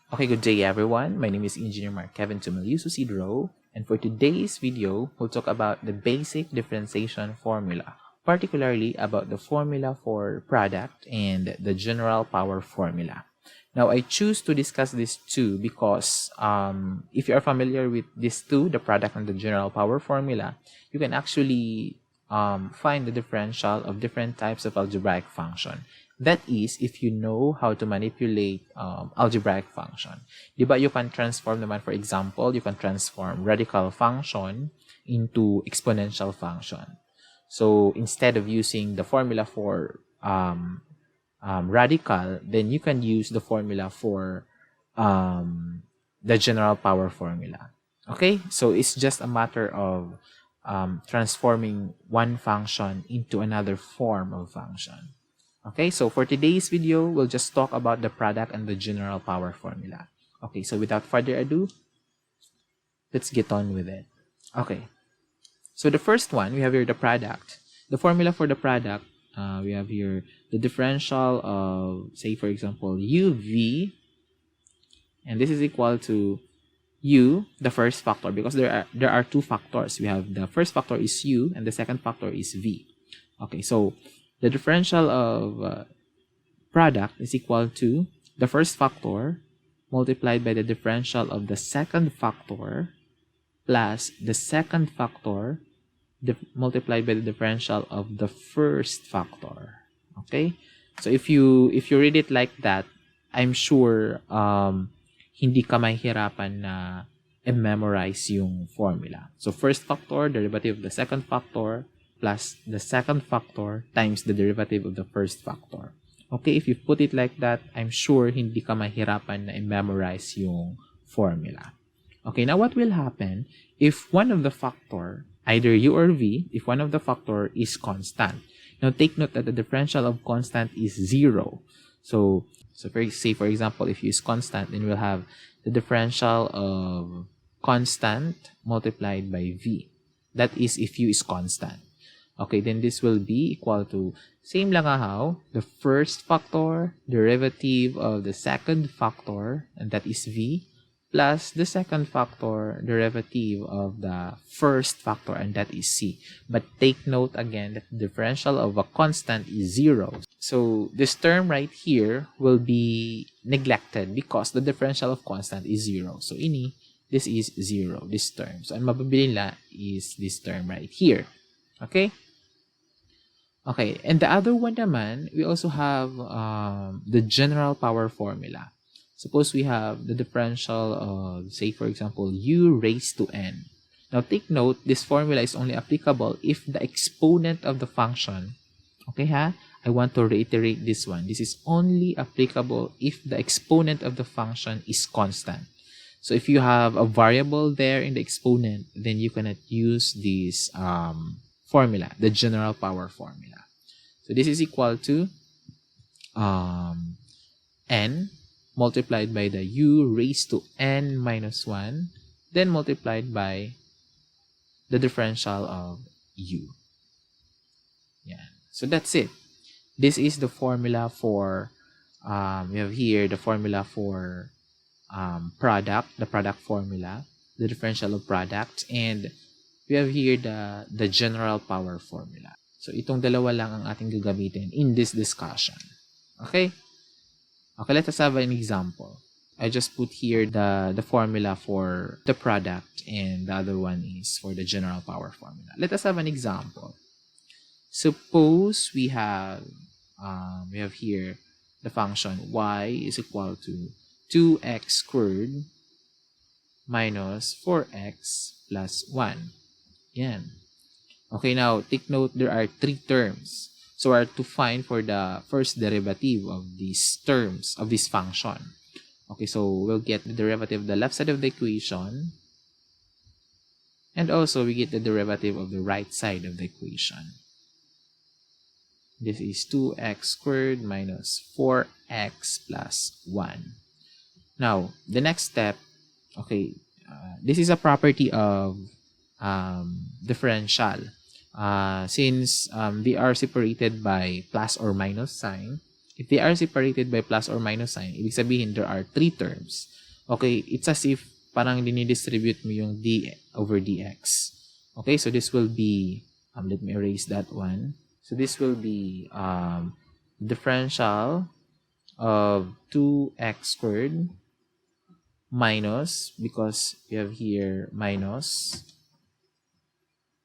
Okay, good day everyone. My name is Engineer Mark Kevin Tumilius Isidro, and for today's video, we'll talk about the basic differentiation formula, particularly about the formula for product and the general power formula. Now, I choose to discuss these two because if you are familiar with these two, the product and the general power formula, you can actually find the differential of different types of algebraic function. That is, if you know how to manipulate algebraic function. Diba, you can transform naman, for example, you can transform radical function into exponential function. So, instead of using the formula for radical, then you can use the formula for the general power formula. Okay? So, it's just a matter of transforming one function into another form of function. Okay, so for today's video, we'll just talk about the product and the general power formula. Okay, so without further ado, let's get on with it. Okay, so the first one, we have here the product. The formula for the product, we have here the differential of, say for example, uv, and this is equal to u, the first factor, because there are two factors. We have the first factor is u, and the second factor is v. Okay, so the differential of product is equal to the first factor multiplied by the differential of the second factor plus the second factor multiplied by the differential of the first factor. Okay? So if you read it like that, I'm sure hindi ka mahihirapan na i-memorize yung formula. So first factor, derivative of the second factor, plus the second factor times the derivative of the first factor. Okay, if you put it like that, I'm sure hindi ka mahirapan na i-memorize yung formula. Okay, now what will happen if one of the factor, either u or v, if one of the factor is constant? Now take note that the differential of constant is 0. So for example, if u is constant, then we'll have the differential of constant multiplied by v. That is if u is constant. Okay, then this will be equal to, same lang how, the first factor, derivative of the second factor, and that is v, plus the second factor, derivative of the first factor, and that is c. But take note again that the differential of a constant is 0. So this term right here will be neglected because the differential of constant is 0. So this is 0, this term. So ang mabibili nila is this term right here. Okay? Okay, and the other one naman, we also have the general power formula. Suppose we have the differential of, say for example, u raised to n. Now take note, this formula is only applicable if the exponent of the function, okay ha? I want to reiterate this one. This is only applicable if the exponent of the function is constant. So if you have a variable there in the exponent, then you cannot use this formula, the general power formula. So this is equal to n multiplied by the u raised to n minus 1, then multiplied by the differential of u. Yeah. So that's it. This is the formula for, we have here the formula for product, the product formula, the differential of product, and we have here the general power formula. So, itong dalawa lang ang ating gagamitin in this discussion. Okay? Okay, let us have an example. I just put here the formula for the product and the other one is for the general power formula. Let us have an example. Suppose we have here the function y is equal to 2x squared minus 4x plus 1. Yan. Okay, now take note there are 3 terms. So we are to find for the first derivative of these terms of this function. Okay, so we'll get the derivative of the left side of the equation. And also we get the derivative of the right side of the equation. This is 2x squared minus 4x plus 1. Now, the next step, okay, this is a property of differential. Since they are separated by plus or minus sign, if they are separated by plus or minus sign, ibig sabihin there are 3 terms. Okay, it's as if parang dinidistribute mo yung d over dx. Okay, so this will be, let me erase that one. So this will be differential of 2x squared minus, because we have here minus,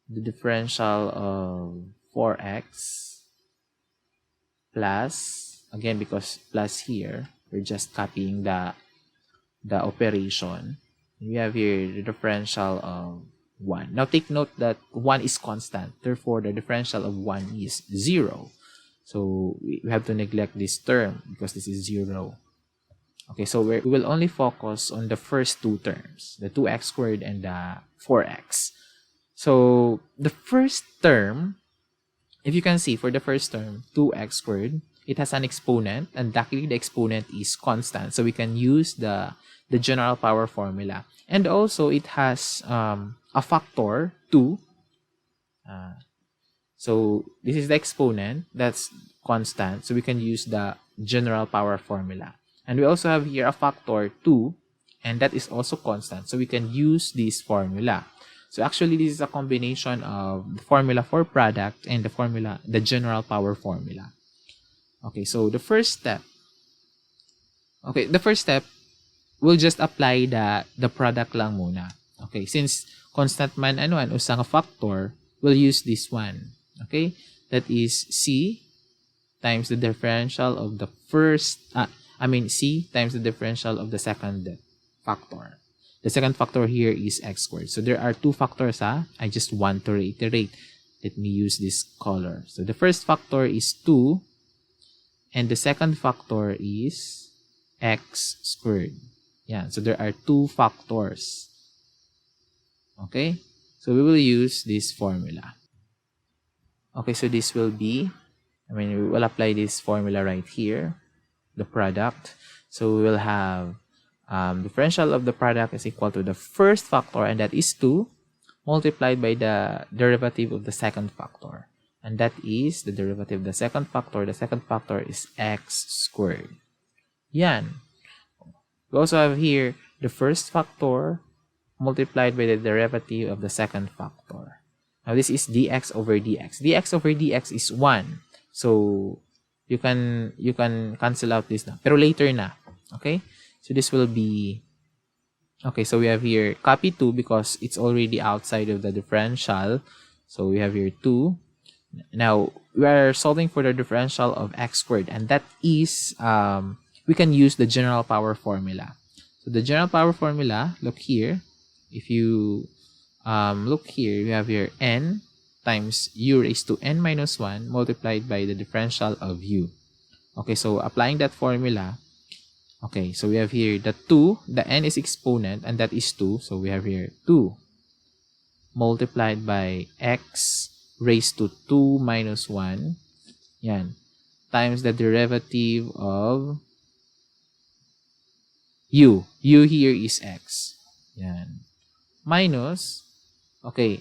the differential of 4x plus, again because plus here, we're just copying the operation. We have here the differential of 1. Now take note that 1 is constant, therefore the differential of 1 is 0. So we have to neglect this term because this is 0. Okay, so we will only focus on the first 2 terms, the 2x squared and the 4x. So the first term, if you can see for the first term, 2x squared, it has an exponent, and luckily the exponent is constant. So we can use the general power formula. And also it has a factor 2. So this is the exponent that's constant. So we can use the general power formula. And we also have here a factor 2, and that is also constant. So we can use this formula. So actually, this is a combination of the formula for product and the general power formula. Okay, so the first step, we'll just apply the product lang muna. Okay, since constant man usang factor, we'll use this one. Okay, that is C times the differential of the first, C times the differential of the second factor. The second factor here is x squared. So there are 2 factors. I just want to reiterate. Let me use this color. So the first factor is 2, and the second factor is x squared. Yeah, so there are 2 factors. Okay, so we will use this formula. Okay, so this will be, we will apply this formula right here, the product. So we will have differential of the product is equal to the first factor, and that is 2, multiplied by the derivative of the second factor. And that is the derivative of the second factor. The second factor is x squared. Yan. We also have here the first factor multiplied by the derivative of the second factor. Now this is dx over dx. Dx over dx is 1. So you can cancel out this na. Pero later na. Okay? So this will be, okay, so we have here copy 2 because it's already outside of the differential. So we have here 2. Now we are solving for the differential of x squared, and that is, we can use the general power formula. So the general power formula, look here. If you look here, we have here n times u raised to n minus 1 multiplied by the differential of u. Okay, so applying that formula, okay, so we have here the 2, the n is exponent, and that is 2. So we have here 2 multiplied by x raised to 2 minus 1, yan, times the derivative of u. U here is x. Yan. Minus, okay,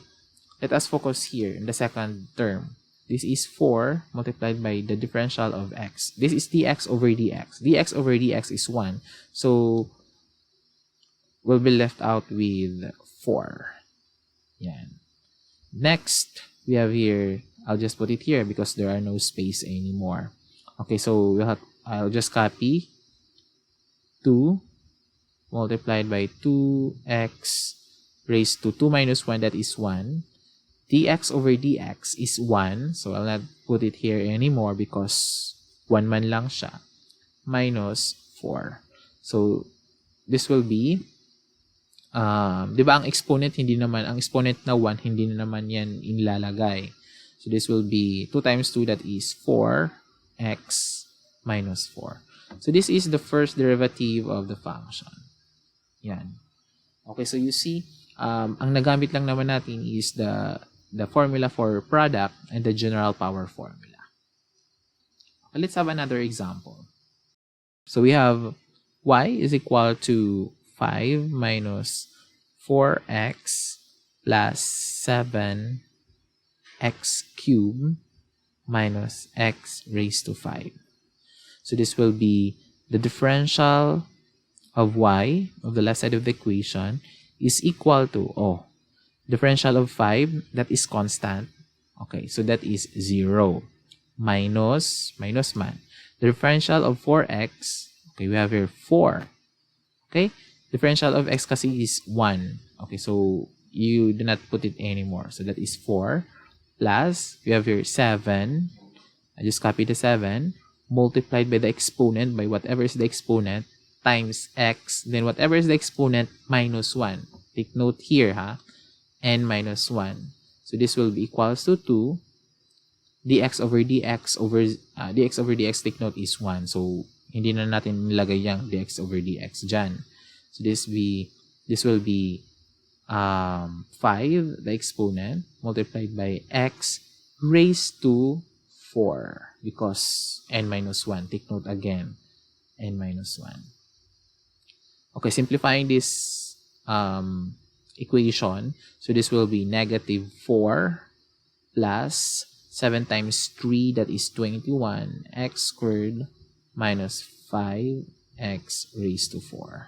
let us focus here in the second term. This is 4 multiplied by the differential of x. This is dx over dx. Dx over dx is 1. So, we'll be left out with 4. Yan. Next, we have here, I'll just put it here because there are no space anymore. Okay, so I'll just copy 2 multiplied by 2x raised to 2 minus 1, that is 1. Dx over dx is 1, so I'll not put it here anymore because 1 man lang siya, minus 4. So, this will be, di ba ang exponent ang exponent na 1, hindi na naman yan inilalagay. So, this will be 2 times 2, that is 4x minus 4. So, this is the first derivative of the function. Yan. Okay, so you see, ang nagamit lang naman natin is the formula for product and the general power formula. Okay, let's have another example. So we have y is equal to 5 minus 4x plus 7x cubed minus x raised to 5. So this will be the differential of y, of the left side of the equation, is equal to, differential of 5, that is constant. Okay, so that is 0. Minus man. The differential of 4x, okay, we have here 4. Okay, differential of x kasi is 1. Okay, so you do not put it anymore. So that is 4 plus, we have here 7. I just copy the 7, multiplied by the exponent, by whatever is the exponent, times x, then whatever is the exponent, minus 1. Take note here, n minus 1. So this will be equals to 2. dx over dx over dx, take note, is 1. So hindi na natin nilagay yung dx over dx dyan. So this will be 5, the exponent, multiplied by x raised to 4, because n minus 1. Take note again, n minus 1. Okay, simplifying this equation, so this will be negative 4 plus 7 times 3, that is 21, x squared minus 5x raised to 4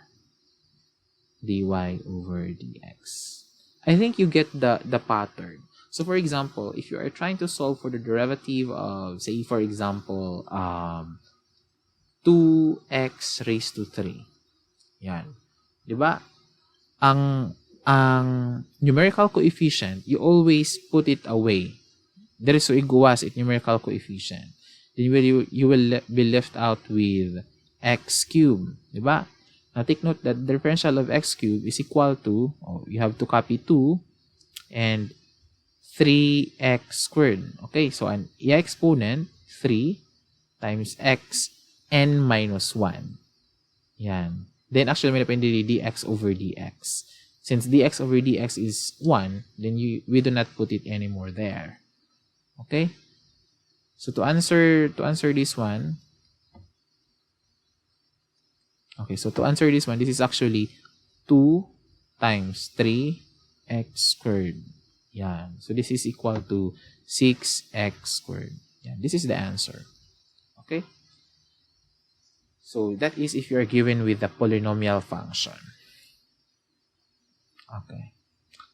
dy over dx. I think you get the pattern. So for example, if you are trying to solve for the derivative of, say for example, 2x raised to 3. Yan. Diba? Ang numerical coefficient, you always put it away. There is so iguas it numerical coefficient. Then you will be left out with x cubed. Diba? Now take note that the differential of x cubed is equal to, you have to copy 2 and 3x squared. Okay, so an exponent 3 times x n minus 1. Yan. Then actually may depende dx over dx. Since dx over dx is 1, then we do not put it anymore there. Okay? So to answer this one, this is actually 2 times 3x squared. Yan. So this is equal to 6x squared. Yan. This is the answer. Okay? So that is if you are given with the polynomial function. Okay.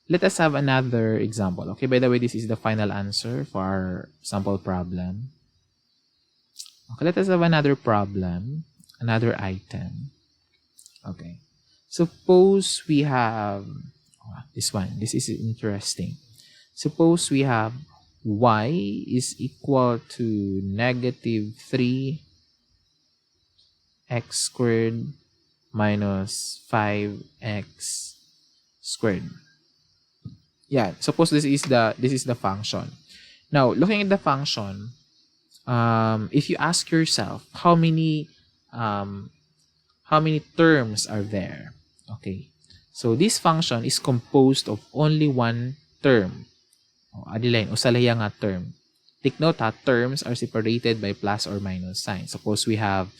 Let us have another example. Okay, by the way, this is the final answer for our sample problem. Okay, let us have another problem, another item. Okay. Suppose we have this one. This is interesting. Suppose we have y is equal to negative 3x squared minus 5x squared. Yeah, suppose this is the function. Now, looking at the function, if you ask yourself how many terms are there, okay? So this function is composed of only one term. Adilain, usalaya nga term. Take note terms are separated by plus or minus sign. Suppose we have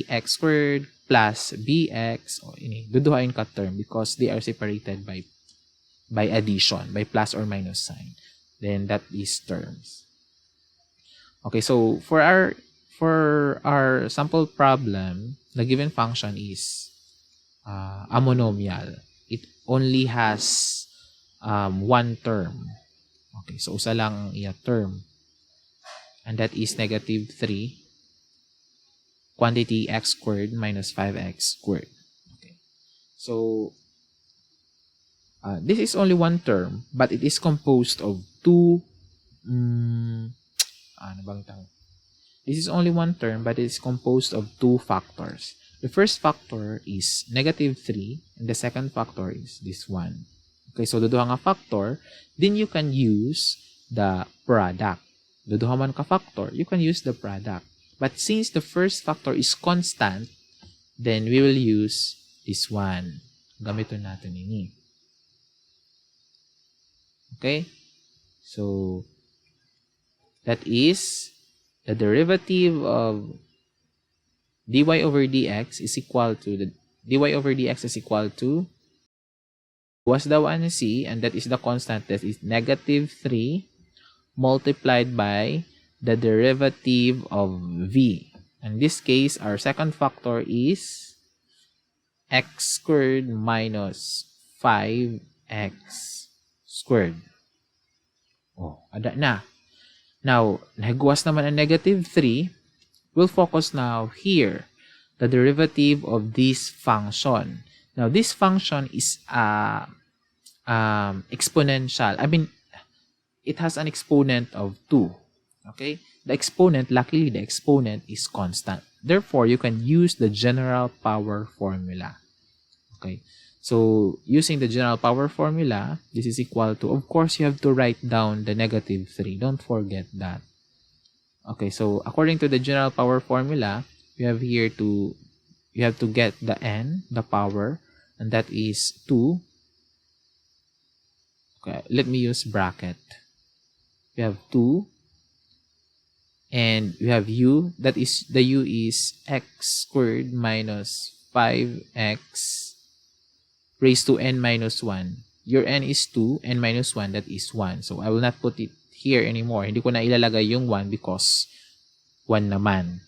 ax squared plus bx, duduhain ka term because they are separated by addition, by plus or minus sign. Then that is terms. Okay, so for our sample problem, the given function is a monomial. It only has one term. Okay, so usa lang ang iya term. And that is negative 3 quantity x squared minus 5x squared. Okay. So this is only one term, but it is composed of two This is only one term, but it is composed of two factors. The first factor is negative 3, and the second factor is this one. Okay, so duduha nga factor, then you can use the product. Duduha man ka factor, you can use the product. But since the first factor is constant, then we will use this one. Gamiton natin ini. Okay? So, that is the derivative of dy over dx is equal to was the one C, and that is the constant, that is negative 3 multiplied by the derivative of v. In this case, our second factor is x squared minus 5x squared. Oh, ada na. Now, nahiguas naman ang negative 3. We'll focus now here, the derivative of this function. Now, this function is exponential. I mean, it has an exponent of 2. Okay? The exponent, luckily, the exponent is constant. Therefore, you can use the general power formula. Okay? So, using the general power formula, this is equal to, of course, you have to write down the negative 3. Don't forget that. Okay, so according to the general power formula, you have to get the n, the power, and that is 2. Okay, let me use bracket. We have 2, and we have u, that is, the u is x squared minus 5x raised to n minus 1. Your n is 2, n minus 1, that is 1. So I will not put it here anymore. Hindi ko na ilalagay yung 1 because 1 naman.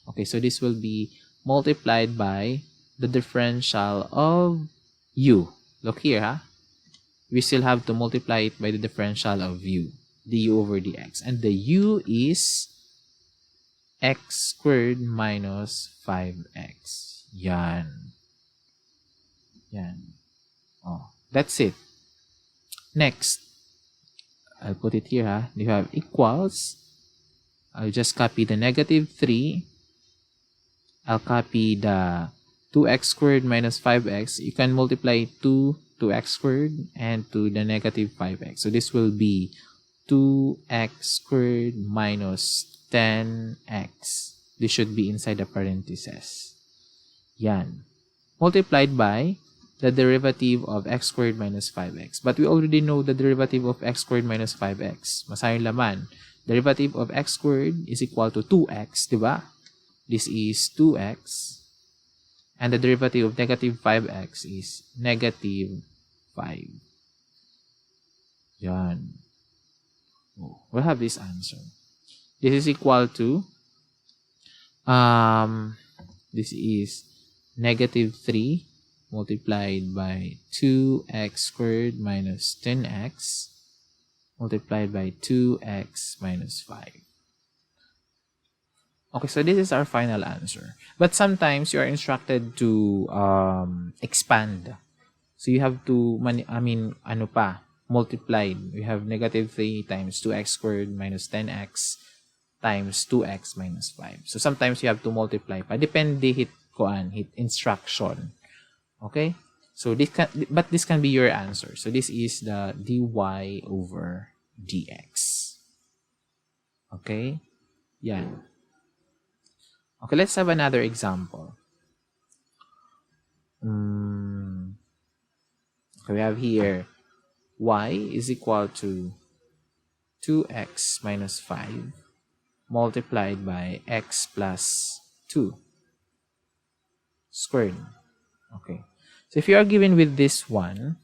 Okay, so this will be multiplied by the differential of u. Look here, ha? We still have to multiply it by the differential of u, du over dx. And the u is x squared minus 5x. Yan. Yan. Oh, that's it. Next, I'll put it here, ha? You have equals. I'll just copy the negative 3. I'll copy the 2x squared minus 5x. You can multiply 2x squared and to the negative 5x. So this will be 2x squared minus 10x. This should be inside the parentheses. Yan. Multiplied by the derivative of x squared minus 5x. But we already know the derivative of x squared minus 5x. Masayang laman. Derivative of x squared is equal to 2x, diba? This is 2x. And the derivative of negative 5x is negative 5. Yan. Oh, we'll have this answer. This is equal to, this is negative 3 multiplied by 2x squared minus 10x multiplied by 2x minus 5. Okay, so this is our final answer. But sometimes you are instructed to expand. So you have to, multiply. We have negative 3 times 2x squared minus 10x times 2x minus 5. So sometimes you have to multiply pa. Depende hit instruction. Okay? So this can be your answer. So this is the dy over dx. Okay? Yan. Okay, let's have another example. Okay, we have here y is equal to 2x minus 5 multiplied by x plus 2 squared. Okay. So if you are given with this one,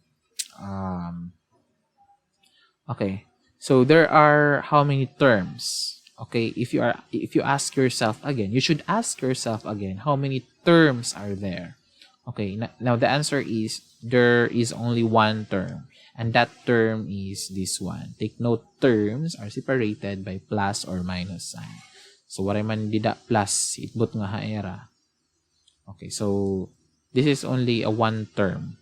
okay. So there are how many terms? Okay, if you ask yourself again, you should ask yourself again, how many terms are there? Okay, now the answer is there is only one term, and that term is this one. Take note, terms are separated by plus or minus sign. So what I man dida plus itbot nga haera. Okay, so this is only a one term.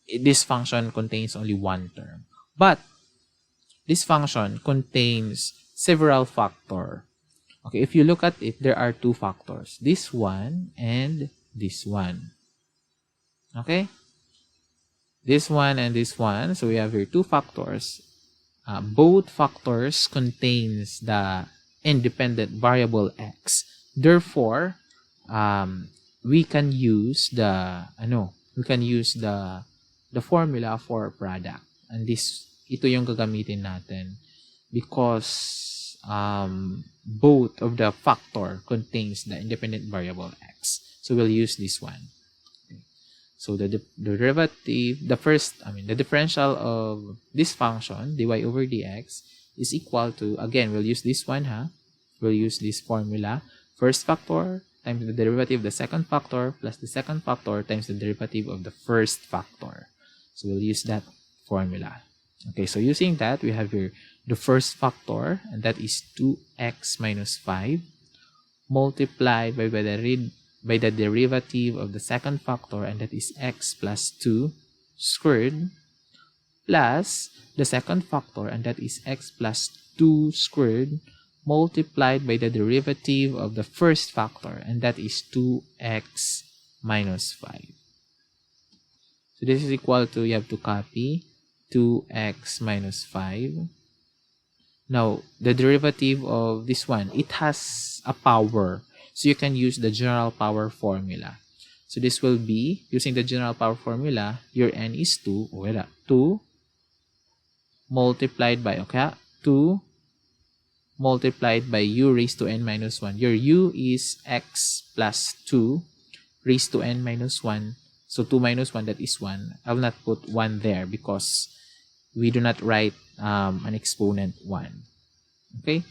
This function contains only one term, but this function contains several factors. Okay, if you look at it, there are two factors. This one and this one. Okay? This one and this one. So we have here two factors. Both factors contains the independent variable x. Therefore, we can use the formula for product. And ito yung gagamitin natin because both of the factor contains the independent variable x. So we'll use this one. Okay. So the derivative, the differential of this function, dy over dx, is equal to, again, we'll use this one, we'll use this formula, first factor times the derivative of the second factor plus the second factor times the derivative of the first factor. So we'll use that formula. Okay, so using that, we have here the first factor, and that is 2x minus 5 multiplied by the derivative of the second factor, and that is x plus 2 squared, plus the second factor, and that is x plus 2 squared, multiplied by the derivative of the first factor, and that is 2x minus 5. So this is equal to, you have to copy 2x minus 5. Now, the derivative of this one, it has a power. So you can use the general power formula. So this will be, using the general power formula, your n is 2. 2 multiplied by, 2 multiplied by u raised to n minus 1. Your u is x plus 2 raised to n minus 1. So 2 minus 1, that is 1. I will not put 1 there because we do not write an exponent 1. Okay?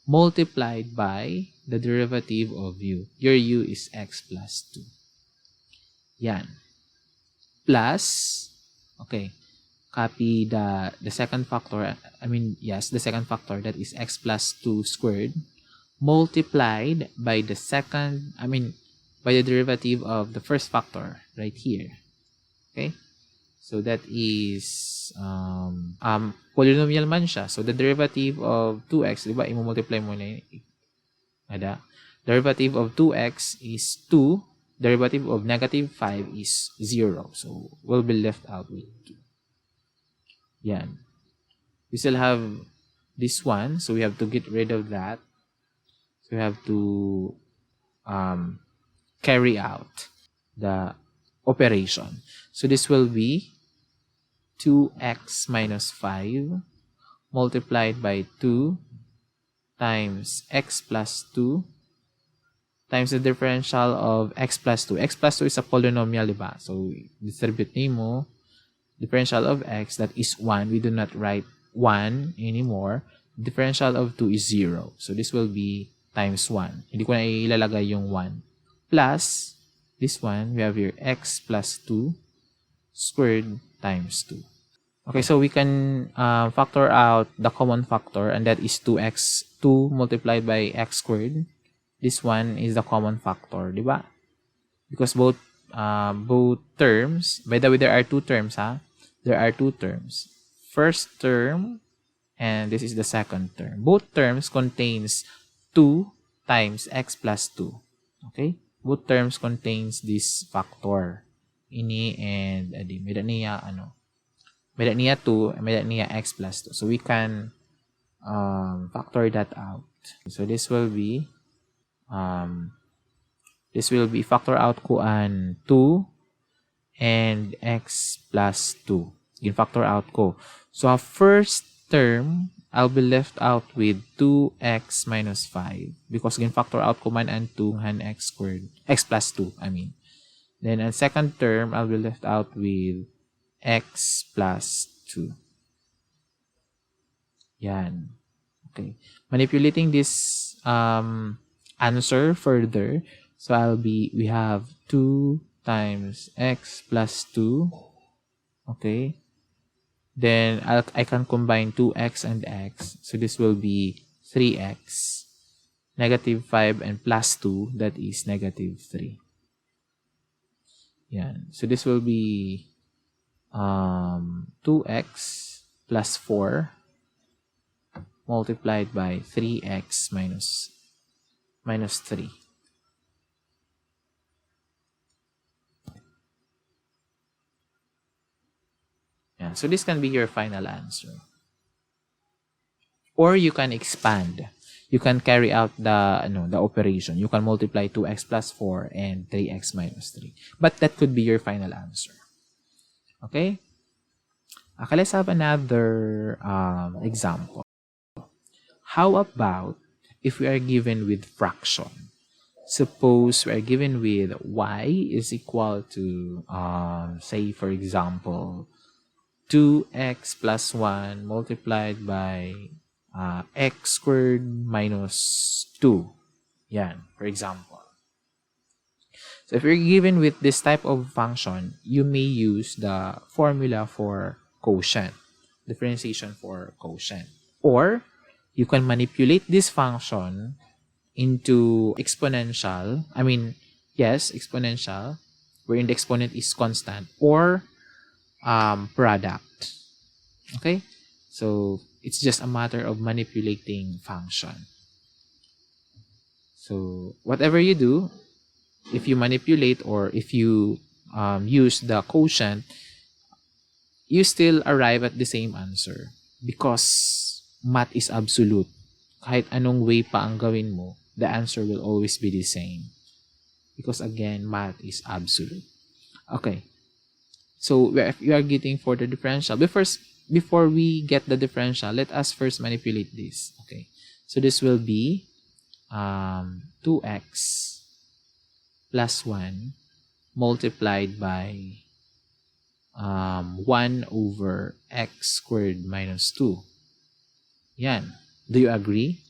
Multiplied by the derivative of u. Your u is x plus 2. Yan. Plus, okay, copy the second factor. The second factor, that is x plus 2 squared, multiplied by the by the derivative of the first factor right here. Okay? So that is polynomial man siya. So the derivative of 2x, diba, i-multiply mo na yun. Derivative of 2x is 2. Derivative of negative 5 is 0. So we'll be left out with 2. Yan. We still have this one. So we have to get rid of that. So we have to carry out the operation. So this will be 2x minus 5 multiplied by 2 times x plus 2 times the differential of x plus 2. X plus 2 is a polynomial, diba? So, distribute mo differential of x, that is 1. We do not write 1 anymore. Differential of 2 is 0. So, this will be times 1. Hindi ko na ilalagay yung 1. Plus, this one, we have here x plus 2 squared times 2. Okay, so we can factor out the common factor, and that is 2x, 2 multiplied by x squared. This one is the common factor, diba? Because both terms, by the way, there are two terms, There are two terms. First term, and this is the second term. Both terms contains 2 times x plus 2. Okay? Both terms contains this factor. Ini and adi. May niya 2, may niya x plus 2. So we can factor that out. So this will be factor out ko an 2 and x plus 2. Yung factor out ko. So our first term, I'll be left out with 2x minus 5 because gin factor out ko man and 2 and x squared, x plus 2, Then ang second term, I'll be left out with x plus 2. Yan. Okay. Manipulating this answer further, so we have 2 times x plus 2. Okay. Then I can combine 2x and x. So this will be 3x. Negative 5 and plus 2, that is negative 3. Yan. So this will be 2x plus 4 multiplied by 3x minus 3. Yeah, so this can be your final answer. Or you can expand. You can carry out the operation. You can multiply 2x plus 4 and 3x minus 3. But that could be your final answer. Okay? Okay, let's have another example. How about if we are given with fraction? Suppose we are given with y is equal to, say for example, 2x plus 1 multiplied by x squared minus 2. Yan, for example. So if you're given with this type of function, you may use the formula for quotient, differentiation for quotient. Or you can manipulate this function into exponential. Yes, exponential, wherein the exponent is constant, or product. Okay? So it's just a matter of manipulating function. So whatever you do, if you manipulate or if you use the quotient, you still arrive at the same answer because math is absolute. Kahit anong way pa ang gawin mo, the answer will always be the same. Because again, math is absolute. Okay. So if you are getting for the differential, before we get the differential, let us first manipulate this. Okay. So this will be 2x plus 1 multiplied by 1 over x squared minus 2. Yan. Do you agree?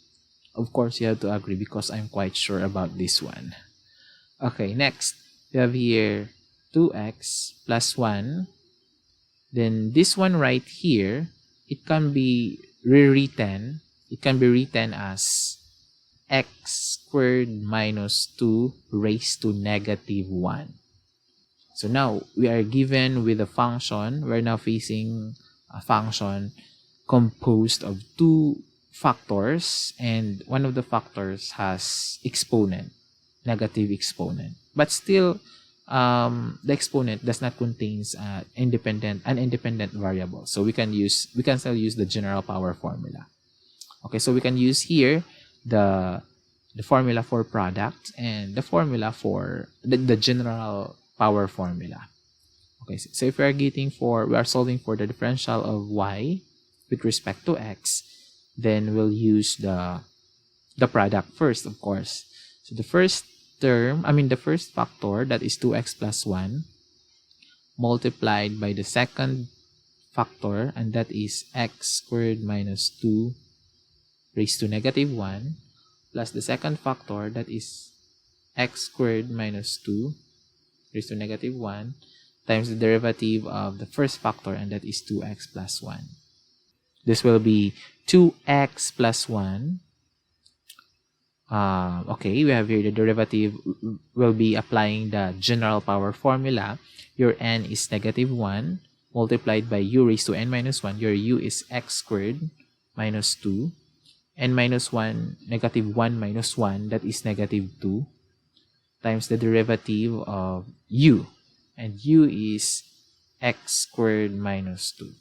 Of course, you have to agree because I'm quite sure about this one. Okay, next. We have here 2x plus 1. Then this one right here, it can be rewritten. It can be written as x squared minus 2 raised to negative 1. So now, we are given with a function. We're now facing a function composed of two factors, and one of the factors has exponent, negative exponent. But still, the exponent does not contain an independent variable. So we can still use the general power formula. Okay, so we can use here the formula for product and the formula for the general power formula. Okay, so if we are solving for the differential of y with respect to x, then we'll use the product first, of course. So the first factor, that is 2x plus 1, multiplied by the second factor, and that is x squared minus 2 raised to negative 1, plus the second factor, that is x squared minus 2 raised to negative 1, times the derivative of the first factor, and that is 2x plus 1. This will be 2x plus 1. Okay, we have here the derivative. Will be applying the general power formula. Your n is negative 1 multiplied by u raised to n minus 1. Your u is x squared minus 2. N minus 1, negative 1 minus 1, that is negative 2, times the derivative of u. And u is x squared minus 2.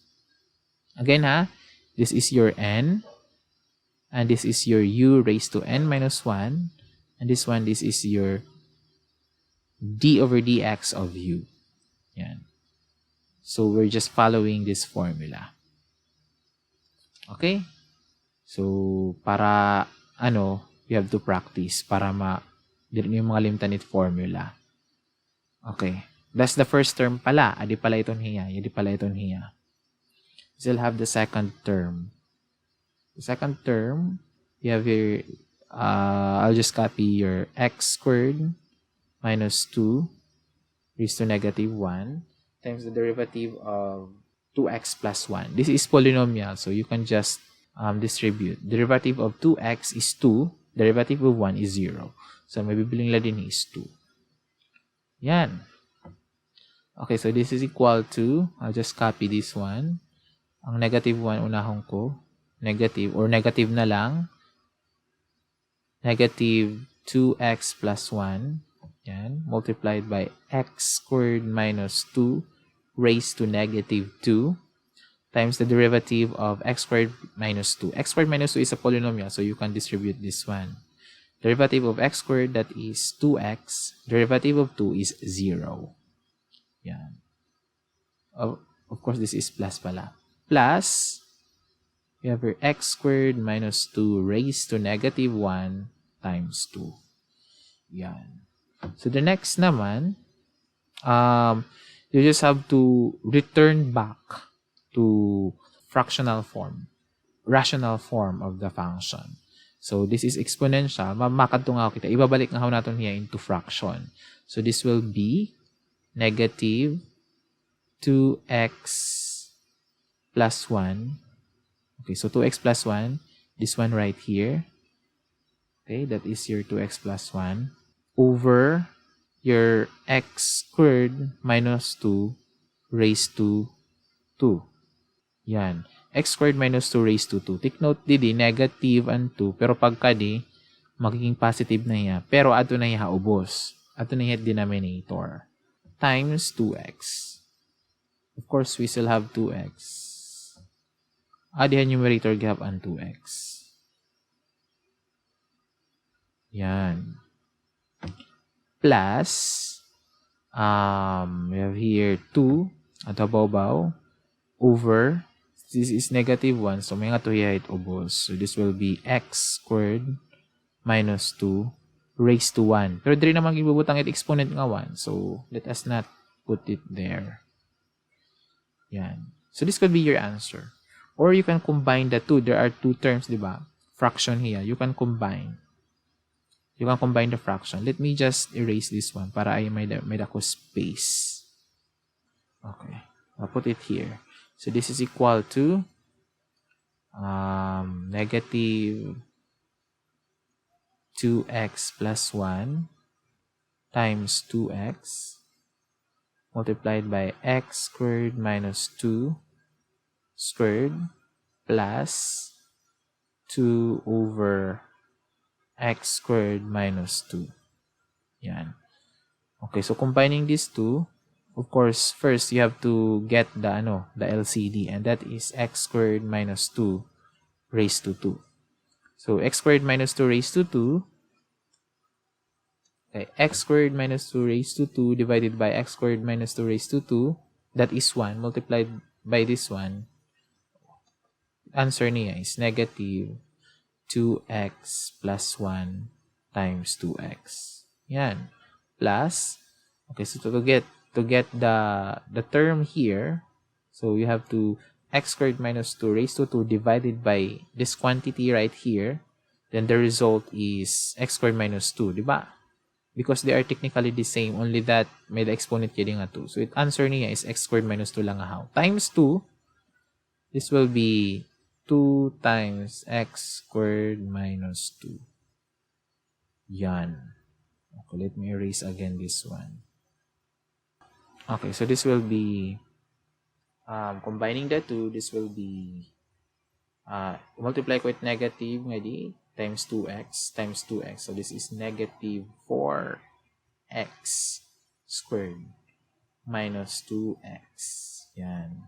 Again, this is your n. And this is your u raised to n minus 1. And this is your d over dx of u. Yan. So we're just following this formula. Okay? So, para, you have to practice para yung mga limitanit formula. Okay. That's the first term pala. Adi pala iton hiya. Adi pala iton hiya. Still have the second term. The second term, you have here, I'll just copy your x squared minus 2 raised to negative 1 times the derivative of 2x plus 1. This is polynomial, so you can just distribute. Derivative of 2x is 2. Derivative of 1 is 0. So, may bibiling lang din is 2. Yan. Okay, so this is equal to, I'll just copy this one. Ang negative 1, unahon ko. Negative, or negative na lang. Negative 2x plus 1. Yan. Multiplied by x squared minus 2 raised to negative 2. Times the derivative of x squared minus 2. X squared minus 2 is a polynomial, so you can distribute this one. Derivative of x squared, that is 2x. Derivative of 2 is 0. Yan. Of course, this is plus pala. Plus, we have your x squared minus 2 raised to negative 1 times 2. Yan. So, the next naman, you just have to return back to fractional form, rational form of the function. So, this is exponential. Mamakadto nga kita. Ibabalik nga natin here into fraction. So, this will be negative 2x plus 1. Okay, so 2x plus 1. This one right here. Okay, that is your 2x plus 1. Over your x squared minus 2 raised to 2. Yan. X squared minus 2 raised to 2. Take note, didi, negative and 2. Pero pagka di, magiging positive na iya. Pero ato na iya ubos. Ato na iya denominator. Times 2x. Of course, we still have 2x. Adihan numerator gap ang 2x. Yan. Plus, we have here 2 at abaw over, this is negative 1, so may nga 2 here ubos. So this will be x squared minus 2 raised to 1. Pero diri naman ibubutang it exponent nga 1. So let us not put it there. Yan. So this could be your answer. Or you can combine the two. There are two terms, di ba? Fraction here. You can combine. You can combine the fraction. Let me just erase this one para ay may dako space. Okay. I'll put it here. So this is equal to negative 2x plus 1 times 2x multiplied by x squared minus 2 squared plus 2 over x squared minus 2. Yan. Okay, so combining these two, of course, first you have to get the LCD, and that is x squared minus 2 raised to 2. So x squared minus 2 raised to 2. Okay, x squared minus 2 raised to 2 divided by x squared minus 2 raised to 2, that is 1 multiplied by this one. Answer niya is negative 2x plus 1 times 2x. Yan. Plus, okay, so to get the term here, so you have to x squared minus 2 raised to 2 divided by this quantity right here, then the result is x squared minus 2, di ba? Because they are technically the same, only that may the exponent kaya nga 2. So, it answer niya is x squared minus 2 lang how. Times 2, this will be 2 times x squared minus 2. Yan. Okay, let me erase again this one. Okay, so this will be, combining the two, this will be, multiply ko with negative, nga di, times 2x, times 2x. So this is negative 4x squared minus 2x. Yan.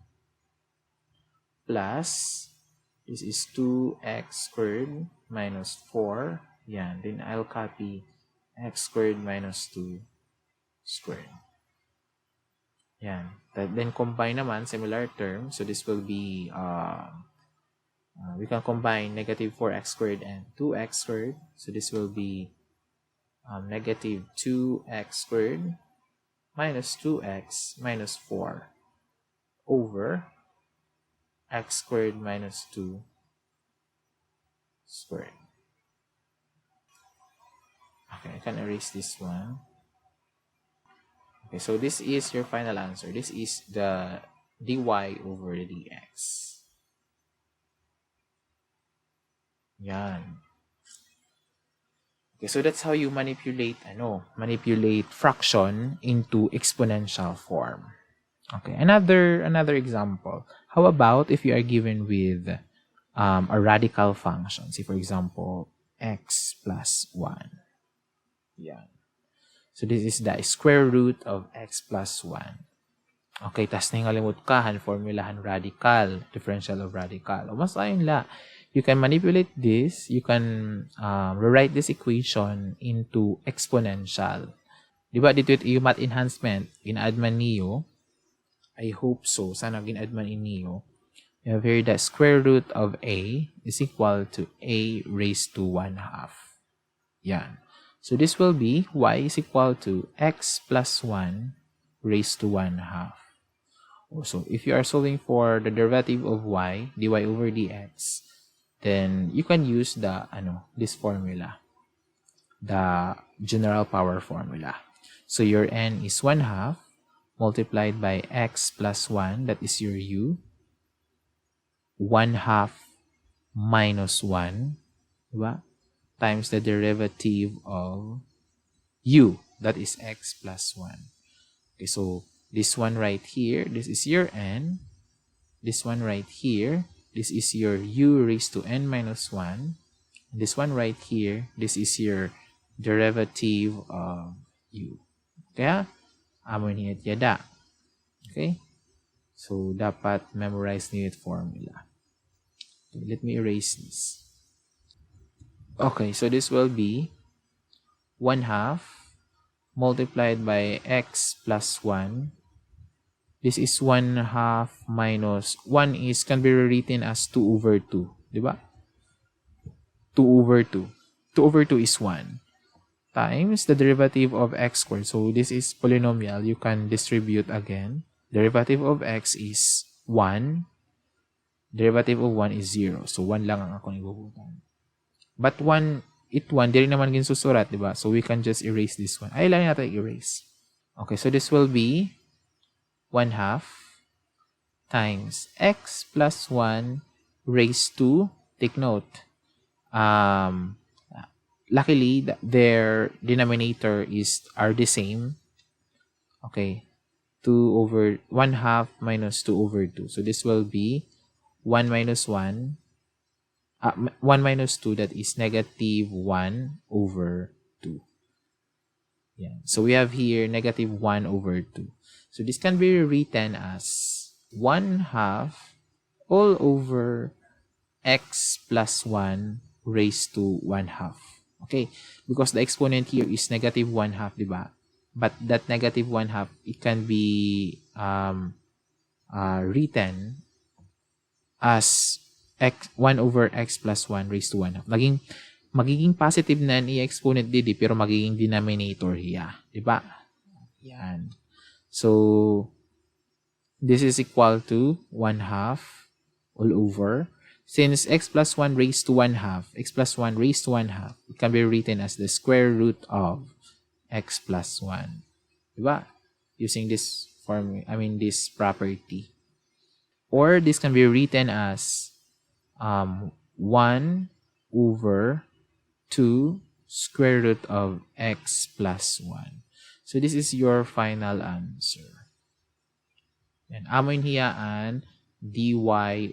Plus, this is 2x squared minus 4. Yan. Then I'll copy x squared minus 2 squared. Yan. Then combine naman, similar term. So this will be, we can combine negative 4x squared and 2x squared. So this will be negative 2x squared minus 2x minus 4 over x squared minus 2 squared. Okay, I can erase this one. Okay, so this is your final answer. This is the dy over the dx. Yan. Okay, so that's how you manipulate fraction into exponential form. Okay, another example. How about if you are given with a radical function? Say for example, x plus 1. Yan. So this is the square root of x plus 1. Okay, tas ningalimot kahan formulahan radical, differential of radical. O mas ayun la. You can manipulate this. You can rewrite this equation into exponential. Diba dito yung math enhancement, gina-add man niyo. I hope so. Sana gina-add man niyo. You have here the square root of a is equal to a raised to 1/2. Yan. So this will be y is equal to x plus 1 raised to 1/2. So if you are solving for the derivative of y, dy over dx, then you can use the this formula, the general power formula. So your n is 1/2 multiplied by x plus 1, that is your u, 1/2 minus 1, diba? Times the derivative of u, that is x plus 1. Okay, so this one right here, this is your n. This one right here, this is your u raised to n minus 1. This one right here, this is your derivative of u. Kaya, amo niya yada. Okay? So, dapat memorize niyo yung formula. Okay, let me erase this. Okay, so this will be 1/2 multiplied by x plus 1. This is 1/2 minus 1 can be rewritten as 2/2. Diba? 2/2. 2/2 is 1. Times the derivative of x squared. So this is polynomial. You can distribute again. Derivative of x is 1. Derivative of 1 is 0. So 1 lang ang akong ibubutan. But 1, di rin naman ginsusurat, diba? So we can just erase this one. Ay, lang natin erase. Okay, so this will be 1/2 times x plus 1 raised to, take note, luckily, their denominator are the same. Okay, 1/2 minus 2/2. So this will be 1 minus 1, 1 minus 2, that is negative 1/2. Yeah. So we have here negative 1/2. So this can be written as 1/2 all over x plus 1 raised to 1/2. Okay, because the exponent here is negative 1/2, diba? But that negative 1/2, it can be written as 1 over x plus 1 raised to 1/2. Magiging positive na ang i-exponent dito, pero magiging denominator hiya, diba? Yan. So this is equal to 1/2 all over. Since x plus 1 raised to 1/2, x plus 1 raised to 1/2, it can be written as the square root of x plus 1. Diba? Using this this property. Or this can be written as 1 over 2 square root of x plus 1. So this is your final answer. And amoy hiyaan dy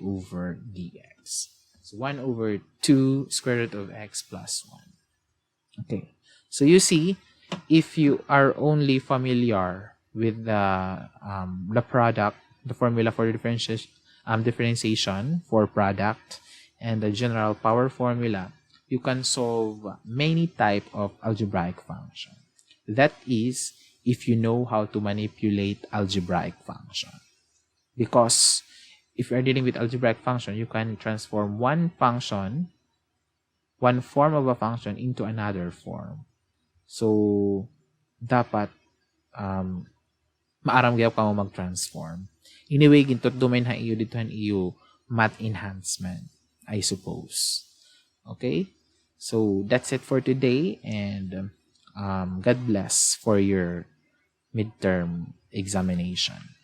over dx. So 1 over 2 square root of x plus 1. Okay. So you see, if you are only familiar with the product, the formula for differentiation for product, and the general power formula, you can solve many type of algebraic function. That is, if you know how to manipulate algebraic function. Because if you're dealing with algebraic function, you can transform one form of a function into another form. So, dapat maaram gyud ka mo mag-transform. Anyway, gintot domain ha iyo dito iyo math enhancement, I suppose. Okay? So, that's it for today, and God bless for your midterm examination.